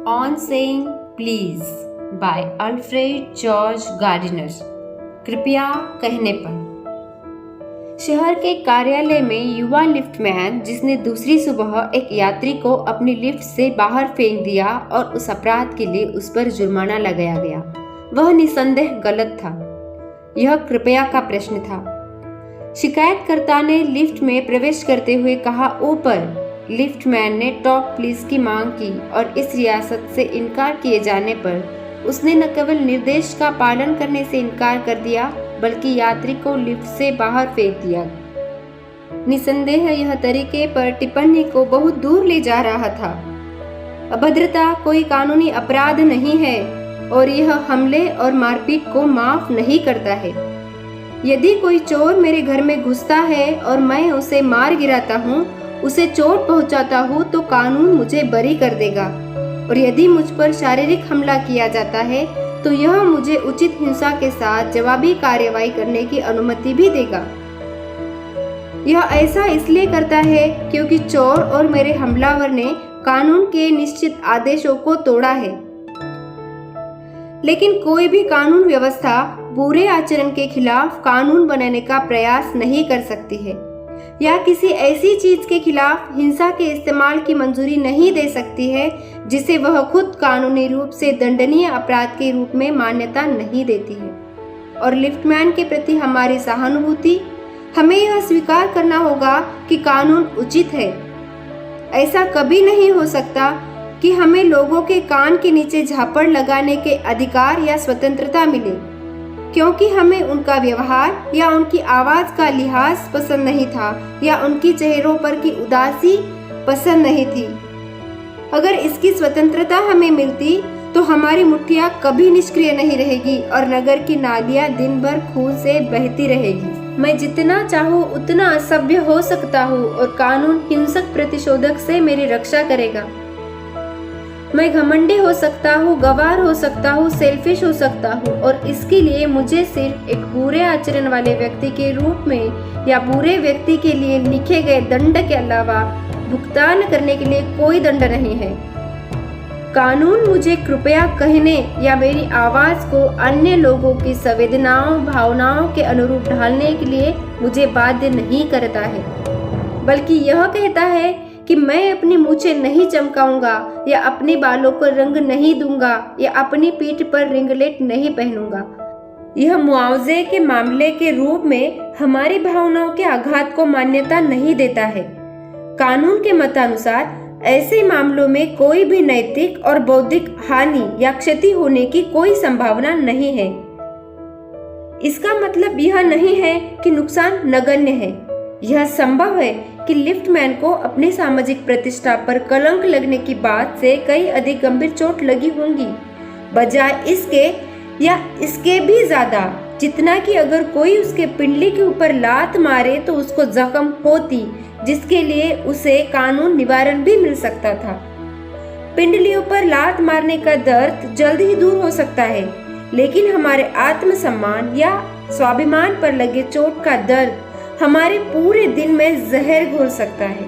On saying please by Alfred George Gardiner. कृपया कहने पर। शहर के कार्यालय में युवा लिफ्टमैन जिसने दूसरी सुबह एक यात्री को अपनी लिफ्ट से बाहर फेंक दिया और उस अपराध के लिए उस पर जुर्माना लगाया गया, वह निसंदेह गलत था। यह कृपया का प्रश्न था। शिकायतकर्ता ने लिफ्ट में प्रवेश करते हुए कहा, ऊपर। लिफ्टमैन ने टॉप प्लीज की मांग की और इस रियासत से इनकार किए जाने पर उसने न केवल निर्देश का पालन करने से इनकार कर दिया बल्कि यात्री को लिफ्ट से बाहर फेंक दिया। निसंदेह यह तरीके पर टिप्पणी को बहुत दूर ले जा रहा था। अभद्रता कोई कानूनी अपराध नहीं है और यह हमले और मारपीट को माफ नहीं करता है। यदि कोई चोर मेरे घर में घुसता है और मैं उसे मार गिराता हूँ, उसे चोट पहुंचाता हूँ, तो कानून मुझे बरी कर देगा। और यदि मुझ पर शारीरिक हमला किया जाता है तो यह मुझे उचित हिंसा के साथ जवाबी कार्रवाई करने की अनुमति भी देगा। यह ऐसा इसलिए करता है क्योंकि चोर और मेरे हमलावर ने कानून के निश्चित आदेशों को तोड़ा है। लेकिन कोई भी कानून व्यवस्था बुरे आचरण के खिलाफ कानून बनाने का प्रयास नहीं कर सकती है या किसी ऐसी चीज के खिलाफ हिंसा के इस्तेमाल की मंजूरी नहीं दे सकती है जिसे वह खुद कानूनी रूप से दंडनीय अपराध के रूप में मान्यता नहीं देती है। और लिफ्टमैन के प्रति हमारी सहानुभूति, हमें यह स्वीकार करना होगा कि कानून उचित है। ऐसा कभी नहीं हो सकता कि हमें लोगों के कान के नीचे झापड़ लगाने के अधिकार या स्वतंत्रता मिले क्योंकि हमें उनका व्यवहार या उनकी आवाज का लिहाज पसंद नहीं था या उनकी चेहरों पर की उदासी पसंद नहीं थी। अगर इसकी स्वतंत्रता हमें मिलती तो हमारी मुट्ठियां कभी निष्क्रिय नहीं रहेगी और नगर की नालियां दिन भर खून से बहती रहेगी। मैं जितना चाहूँ उतना असभ्य हो सकता हूँ और कानून हिंसक प्रतिशोधक से मेरी रक्षा करेगा। मैं घमंडी हो सकता हूँ, गवार हो सकता हूँ, सेल्फिश हो सकता हूँ और इसके लिए मुझे सिर्फ एक बुरे आचरण वाले व्यक्ति के रूप में या बुरे व्यक्ति के लिए लिखे गए दंड के अलावा भुगतान करने के लिए कोई दंड नहीं है। कानून मुझे कृपया कहने या मेरी आवाज को अन्य लोगों की संवेदनाओं भावनाओं के अनुरूप ढालने के लिए मुझे बाध्य नहीं करता है, बल्कि यह कहता है कि मैं अपनी मूछें नहीं चमकाऊंगा या अपने बालों को रंग नहीं दूंगा या अपनी पीठ पर रिंगलेट नहीं पहनूंगा। यह मुआवजे के मामले के रूप में हमारी भावनाओं के आघात को मान्यता नहीं देता है। कानून के मतानुसार ऐसे मामलों में कोई भी नैतिक और बौद्धिक हानि या क्षति होने की कोई संभावना नहीं है। इसका मतलब यह नहीं है कि नुकसान नगण्य है। यह संभव है कि लिफ्टमैन को अपनी सामाजिक प्रतिष्ठा पर कलंक लगने की बात से कई अधिक गंभीर चोट लगी होंगी, बजाय इसके या इसके भी ज्यादा जितना कि अगर कोई उसके पिंडली के ऊपर लात मारे तो उसको जख्म होती, जिसके लिए उसे कानून निवारण भी मिल सकता था। पिंडलियों पर लात मारने का दर्द जल्द ही दूर हो सकता है, लेकिन हमारे आत्मसम्मान या स्वाभिमान पर लगे चोट का दर्द हमारे पूरे दिन में जहर घोल सकता है।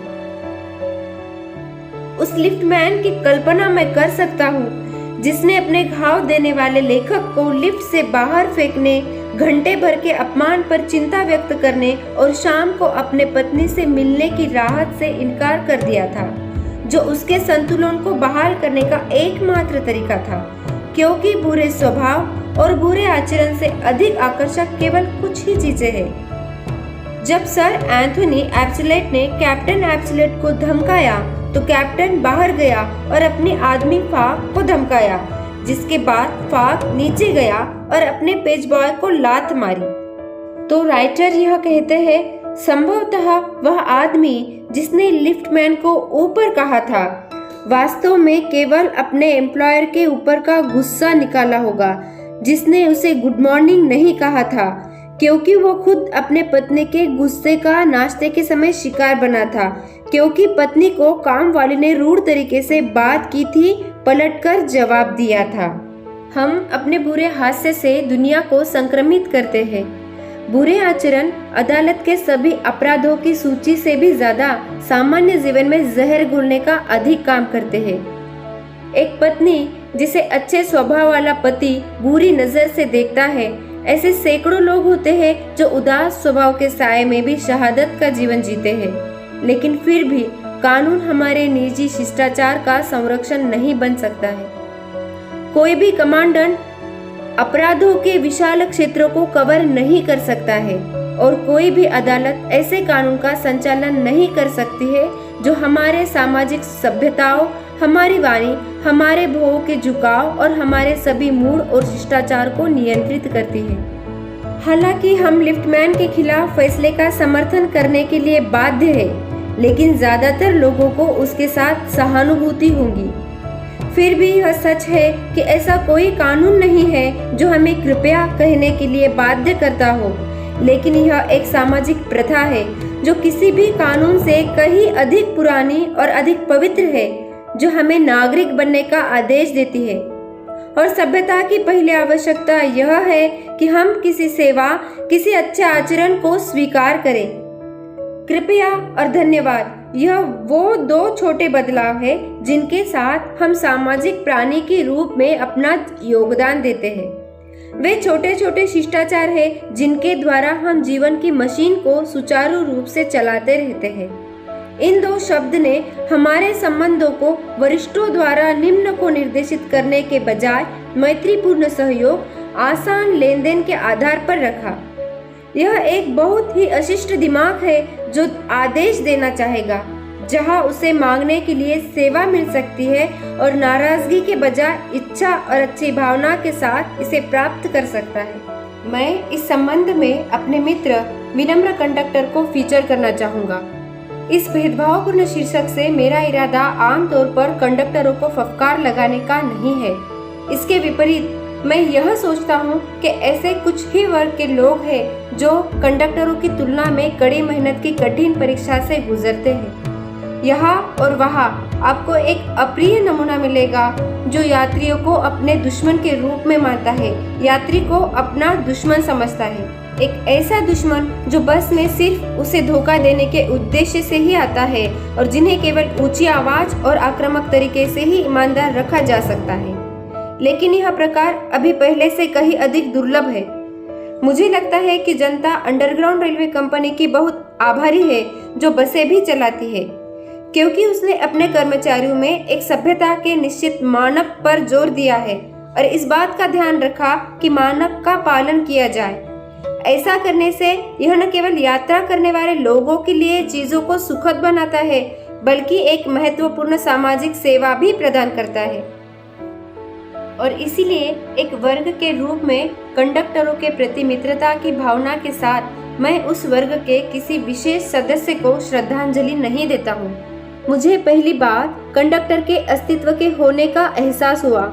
उस लिफ्टमैन की कल्पना मैं कर सकता हूँ जिसने अपने घाव देने वाले लेखक को लिफ्ट से बाहर फेंकने, घंटे भर के अपमान पर चिंता व्यक्त करने और शाम को अपने पत्नी से मिलने की राहत से इनकार कर दिया था, जो उसके संतुलन को बहाल करने का एकमात्र तरीका था, क्योंकि बुरे स्वभाव और बुरे आचरण से अधिक आकर्षक केवल कुछ ही चीजें हैं। जब सर एंथोनी एब्सलेट ने कैप्टन एब्सलेट को धमकाया तो कैप्टन बाहर गया और अपने आदमी फाक को धमकाया, जिसके बाद फाक नीचे गया और अपने पेज बॉय को लात मारी। तो राइटर यह कहते हैं, संभवतः वह आदमी जिसने लिफ्टमैन को ऊपर कहा था वास्तव में केवल अपने एम्प्लॉयर के ऊपर का गुस्सा निकाला होगा, जिसने उसे गुड मॉर्निंग नहीं कहा था, क्योंकि वो खुद अपने पत्नी के गुस्से का नाश्ते के समय शिकार बना था, क्योंकि पत्नी को काम वाली ने रूढ़ तरीके से बात की थी, पलटकर जवाब दिया था। हम अपने बुरे हास्य से दुनिया को संक्रमित करते हैं। बुरे आचरण अदालत के सभी अपराधों की सूची से भी ज्यादा सामान्य जीवन में जहर घोलने का अधिक काम करते हैं। एक पत्नी जिसे अच्छे स्वभाव वाला पति बुरी नजर से देखता है, ऐसे सैकड़ों लोग होते हैं जो उदास स्वभाव के साए में भी शहादत का जीवन जीते हैं। लेकिन फिर भी कानून हमारे निजी शिष्टाचार का संरक्षण नहीं बन सकता है। कोई भी कमांडेंट अपराधों के विशाल क्षेत्रों को कवर नहीं कर सकता है और कोई भी अदालत ऐसे कानून का संचालन नहीं कर सकती है जो हमारे सामाजिक सभ्यताओं, हमारी वाणी, हमारे भावों के झुकाव और हमारे सभी मूड और शिष्टाचार को नियंत्रित करती है। हालांकि हम लिफ्टमैन के खिलाफ फैसले का समर्थन करने के लिए बाध्य हैं, लेकिन ज्यादातर लोगों को उसके साथ सहानुभूति होगी। फिर भी यह सच है कि ऐसा कोई कानून नहीं है जो हमें कृपया कहने के लिए बाध्य करता हो, लेकिन यह एक सामाजिक प्रथा है जो किसी भी कानून से कहीं अधिक पुरानी और अधिक पवित्र है, जो हमें नागरिक बनने का आदेश देती है। और सभ्यता की पहली आवश्यकता यह है कि हम किसी सेवा, किसी अच्छे आचरण को स्वीकार करें। कृपया और धन्यवाद, यह वो दो छोटे बदलाव है जिनके साथ हम सामाजिक प्राणी के रूप में अपना योगदान देते हैं। वे छोटे छोटे शिष्टाचार हैं जिनके द्वारा हम जीवन की मशीन को सुचारू रूप से चलाते रहते हैं। इन दो शब्द ने हमारे संबंधों को वरिष्ठों द्वारा निम्न को निर्देशित करने के बजाय मैत्रीपूर्ण सहयोग, आसान लेन देन के आधार पर रखा। यह एक बहुत ही अशिष्ट दिमाग है जो आदेश देना चाहेगा जहां उसे मांगने के लिए सेवा मिल सकती है और नाराजगी के बजाय इच्छा और अच्छी भावना के साथ इसे प्राप्त कर सकता है। मैं इस संबंध में अपने मित्र विनम्र कंडक्टर को फीचर करना चाहूँगा। इस भेदभावपूर्ण शीर्षक से मेरा इरादा आमतौर पर कंडक्टरों को फफकार लगाने का नहीं है। इसके विपरीत मैं यह सोचता हूँ कि ऐसे कुछ ही वर्ग के लोग हैं जो कंडक्टरों की तुलना में कड़ी मेहनत की कठिन परीक्षा से गुजरते हैं। यहाँ और वहाँ आपको एक अप्रिय नमूना मिलेगा जो यात्रियों को अपने दुश्मन के रूप में मानता है, यात्री को अपना दुश्मन समझता है। एक ऐसा दुश्मन जो बस में सिर्फ उसे धोखा देने के उद्देश्य से ही आता है और जिन्हें केवल ऊंची आवाज और आक्रामक तरीके से ही ईमानदार रखा जा सकता है। लेकिन यह प्रकार अभी पहले से कहीं अधिक दुर्लभ है। मुझे लगता है कि जनता अंडरग्राउंड रेलवे कंपनी की बहुत आभारी है जो बसें भी चलाती है, क्योंकि उसने अपने कर्मचारियों में एक सभ्यता के निश्चित मानक पर जोर दिया है और इस बात का ध्यान रखा कि मानक का पालन किया जाए। ऐसा करने से यह न केवल यात्रा करने वाले लोगों के लिए चीजों को सुखद बनाता है, बल्कि एक महत्वपूर्ण सामाजिक सेवा भी प्रदान करता है। और इसीलिए एक वर्ग के रूप में कंडक्टरों के प्रति मित्रता की भावना के साथ मैं उस वर्ग के किसी विशेष सदस्य को श्रद्धांजलि नहीं देता हूँ। मुझे पहली बार कंडक्टर के अस्तित्व के होने का एहसास हुआ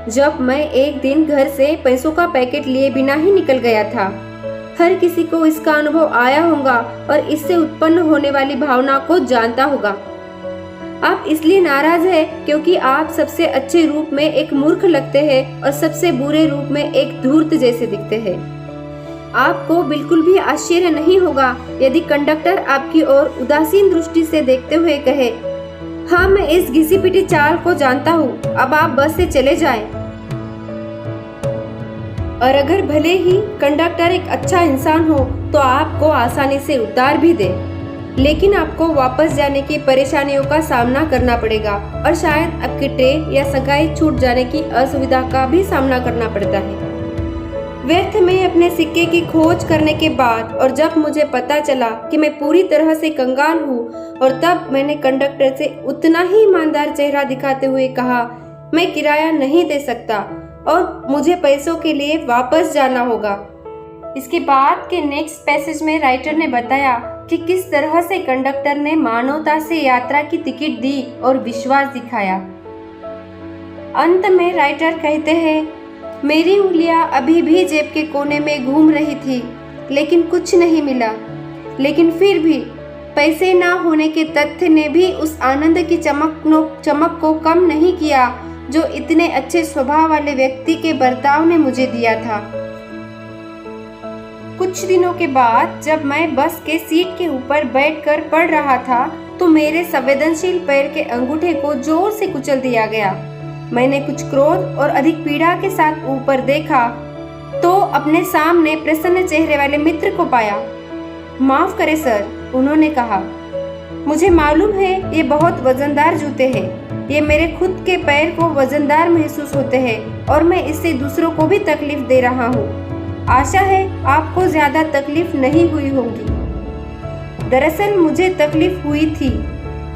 जब मैं एक दिन घर से पैसों का पैकेट लिए बिना ही निकल गया था। हर किसी को इसका अनुभव आया होगा और इससे उत्पन्न होने वाली भावना को जानता होगा। आप इसलिए नाराज हैं क्योंकि आप सबसे अच्छे रूप में एक मूर्ख लगते हैं और सबसे बुरे रूप में एक धूर्त जैसे दिखते हैं। आपको बिल्कुल भी आश्चर्य नहीं होगा यदि कंडक्टर आपकी ओर उदासीन दृष्टि से देखते हुए कहे, हाँ मैं इस घिसी पिटी चाल को जानता हूँ, अब आप बस से चले जाएं। और अगर भले ही कंडक्टर एक अच्छा इंसान हो तो आपको आसानी से उतार भी दे, लेकिन आपको वापस जाने की परेशानियों का सामना करना पड़ेगा और शायद आपकी ट्रेन या सगाई छूट जाने की असुविधा का भी सामना करना पड़ता है। व्यर्थ में अपने सिक्के की खोज करने के बाद और जब मुझे पता चला कि मैं पूरी तरह से कंगाल हूँ, और तब मैंने कंडक्टर से उतना ही ईमानदार चेहरा दिखाते हुए कहा, मैं किराया नहीं दे सकता और मुझे पैसों के लिए वापस जाना होगा। इसके बाद के नेक्स्ट पैसेज में राइटर ने बताया कि किस तरह से कंडक्टर ने मानवता से यात्रा की टिकट दी और विश्वास दिखाया। अंत में राइटर कहते हैं, मेरी उंगलियां अभी भी जेब के कोने में घूम रही थी, लेकिन कुछ नहीं मिला। लेकिन फिर भी पैसे ना होने के तथ्य ने भी उस आनंद की चमक को कम नहीं किया जो इतने अच्छे स्वभाव वाले व्यक्ति के बर्ताव ने मुझे दिया था। कुछ दिनों के बाद जब मैं बस के सीट के ऊपर बैठकर पढ़ रहा था तो मेरे संवेदनशील पैर के अंगूठे को जोर से कुचल दिया गया। मैंने कुछ क्रोध और अधिक पीड़ा के साथ ऊपर देखा तो अपने सामने प्रसन्न चेहरे वाले मित्र को पाया। माफ करें सर, उन्होंने कहा। मुझे मालूम है ये बहुत वजनदार जूते हैं। ये मेरे खुद के पैर को वजनदार महसूस होते हैं और मैं इससे दूसरों को भी तकलीफ दे रहा हूँ। आशा है आपको ज्यादा तकलीफ नहीं हुई होगी। दरअसल मुझे तकलीफ हुई थी,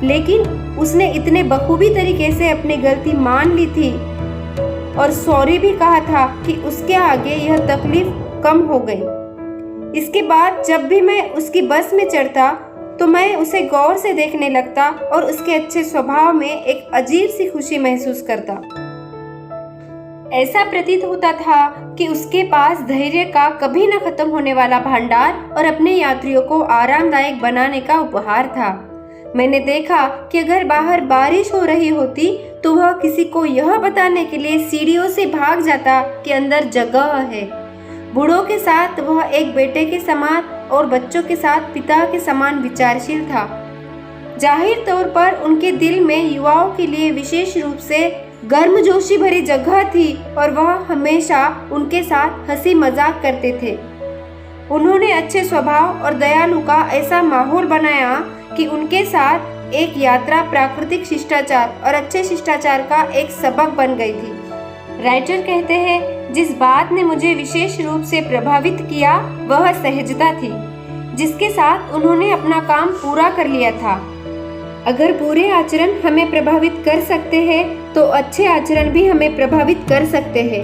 लेकिन उसने इतने बखूबी तरीके से अपनी गलती मान ली थी और सॉरी भी कहा था कि उसके आगे यह तकलीफ कम हो गई। इसके बाद जब भी मैं उसकी बस में चढ़ता तो मैं उसे गौर से देखने लगता और उसके अच्छे स्वभाव में एक अजीब सी खुशी महसूस करता। ऐसा प्रतीत होता था कि उसके पास धैर्य का कभी न खत्म होने वाला भंडार और अपने यात्रियों को आरामदायक बनाने का उपहार था। मैंने देखा कि अगर बाहर बारिश हो रही होती तो वह किसी को यह बताने के लिए सीढ़ियों से भाग जाता कि अंदर जगह है। बूढ़ों के साथ वह एक बेटे के समान और बच्चों के साथ पिता के समान विचारशील था। जाहिर तौर पर उनके दिल में युवाओं के लिए विशेष रूप से गर्मजोशी भरी जगह थी और वह हमेशा उनके साथ हंसी मजाक करते थे। उन्होंने अच्छे स्वभाव और दयालु का ऐसा माहौल बनाया कि उनके साथ एक यात्रा प्राकृतिक शिष्टाचार और अच्छे शिष्टाचार का एक सबक बन गई थी। राइटर कहते हैं, जिस बात ने मुझे विशेष रूप से प्रभावित किया वह सहजता थी जिसके साथ उन्होंने अपना काम पूरा कर लिया था। अगर बुरे आचरण हमें प्रभावित कर सकते हैं तो अच्छे आचरण भी हमें प्रभावित कर सकते हैं।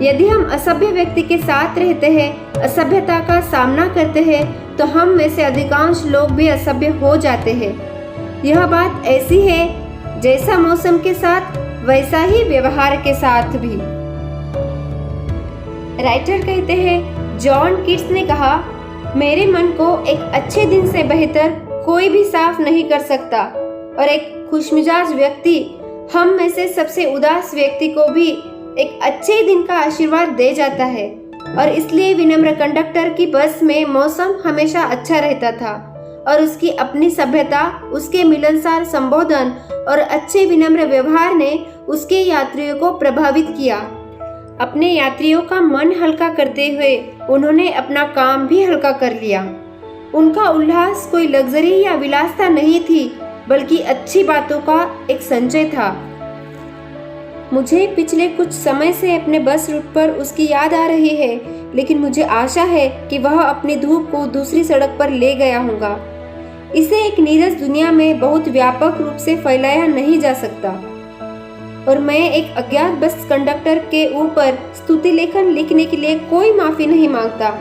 यदि हम असभ्य व्यक्ति के साथ रहते हैं, असभ्यता का सामना करते हैं, तो हम में से अधिकांश लोग भी असभ्य हो जाते हैं। यह बात ऐसी है जैसा मौसम के साथ वैसा ही व्यवहार के साथ भी। राइटर कहते हैं, जॉन कीट्स ने कहा, मेरे मन को एक अच्छे दिन से बेहतर कोई भी साफ नहीं कर सकता और एक खुशमिजाज व्यक्ति हम में से सबसे उदास व्यक्ति को भी एक अच्छे दिन का आशीर्वाद दे जाता है। और इसलिए विनम्र कंडक्टर की बस में मौसम हमेशा अच्छा रहता था और उसकी अपनी सभ्यता, उसके मिलनसार संबोधन और अच्छे विनम्र व्यवहार ने उसके यात्रियों को प्रभावित किया। अपने यात्रियों का मन हल्का करते हुए उन्होंने अपना काम भी हल्का कर लिया। उनका उल्लास कोई लग्जरी या विलासिता नहीं थी, बल्कि अच्छी बातों का एक संचय था। मुझे पिछले कुछ समय से अपने बस रूट पर उसकी याद आ रही है, लेकिन मुझे आशा है कि वह अपनी धूप को दूसरी सड़क पर ले गया होगा। इसे एक नीरस दुनिया में बहुत व्यापक रूप से फैलाया नहीं जा सकता और मैं एक अज्ञात बस कंडक्टर के ऊपर स्तुति लेखन लिखने के लिए कोई माफी नहीं मांगता।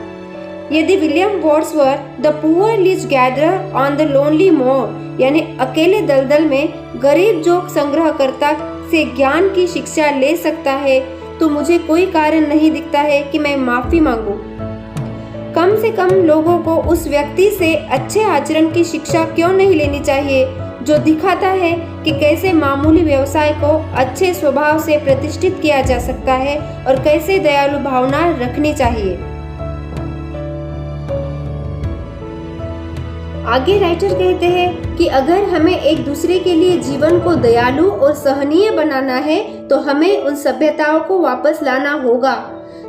यदि William Wordsworth the poor leech gatherer on the lonely moor यानी अकेले दलदल में गरीब जोक संग्रहकर्ता से ज्ञान की शिक्षा ले सकता है, तो मुझे कोई कारण नहीं दिखता है कि मैं माफी मांगूं। कम से कम लोगों को उस व्यक्ति से अच्छे आचरण की शिक्षा क्यों नहीं लेनी चाहिए जो दिखाता है कि कैसे मामूली व्यवसाय को अच्छे स्वभाव से प्रतिष्ठित किया जा सकता है और कैसे दयालु भावना रखनी चाहिए। आगे राइटर कहते हैं कि अगर हमें एक दूसरे के लिए जीवन को दयालु और सहनीय बनाना है तो हमें उन सभ्यताओं को वापस लाना होगा।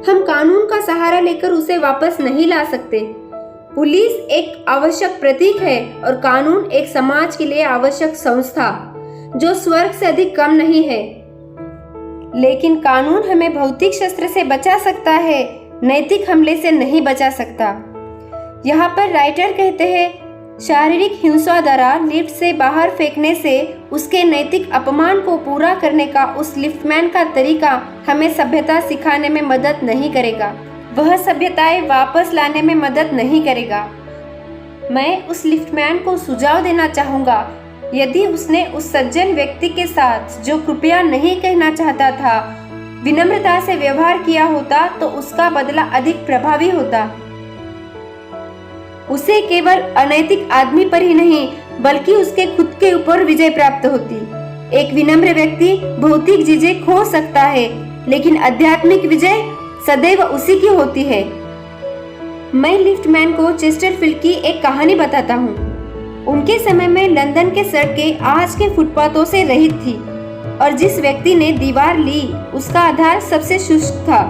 हम कानून का सहारा लेकर उसे वापस नहीं ला सकते। पुलिस एक आवश्यक प्रतीक है और कानून एक समाज के लिए आवश्यक संस्था जो स्वर्ग से अधिक कम नहीं है। लेकिन कानून हमें भौतिक शस्त्र से बचा सकता है, नैतिक हमले से नहीं बचा सकता। यहाँ पर राइटर कहते हैं, शारीरिक हिंसा द्वारा लिफ्ट से बाहर फेंकने से उसके नैतिक अपमान को पूरा करने का उस लिफ्टमैन का तरीका हमें सभ्यता सिखाने में मदद नहीं करेगा। वह सभ्यताएं वापस लाने में मदद नहीं करेगा। मैं उस लिफ्टमैन को सुझाव देना चाहूँगा, यदि उसने उस सज्जन व्यक्ति के साथ जो कृपया नहीं कहना चाहता था विनम्रता से व्यवहार किया होता तो उसका बदला अधिक प्रभावी होता। उसे केवल अनैतिक आदमी पर ही नहीं बल्कि उसके खुद के ऊपर विजय प्राप्त होती। एक विनम्र व्यक्ति भौतिक चीजें खो सकता है, लेकिन आध्यात्मिक विजय सदैव उसी की होती है। मैं लिफ्टमैन को चेस्टरफील्ड की एक कहानी बताता हूँ। उनके समय में लंदन के सड़कें आज के फुटपाथों से रहित थी और जिस व्यक्ति ने दीवार ली उसका आधार सबसे शुष्क था।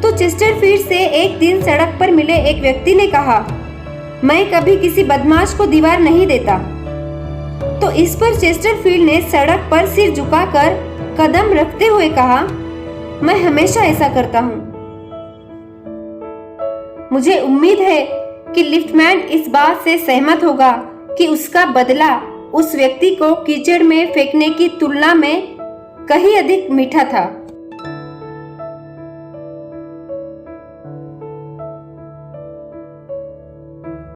तो चेस्टरफील्ड से एक दिन सड़क पर मिले एक व्यक्ति ने कहा, मैं कभी किसी बदमाश को दीवार नहीं देता। तो इस पर चेस्टरफील्ड ने सड़क पर सिर झुकाकर कदम रखते हुए कहा, मैं हमेशा ऐसा करता हूँ। मुझे उम्मीद है कि लिफ्टमैन इस बात से सहमत होगा कि उसका बदला उस व्यक्ति को कीचड़ में फेंकने की तुलना में कहीं अधिक मीठा था।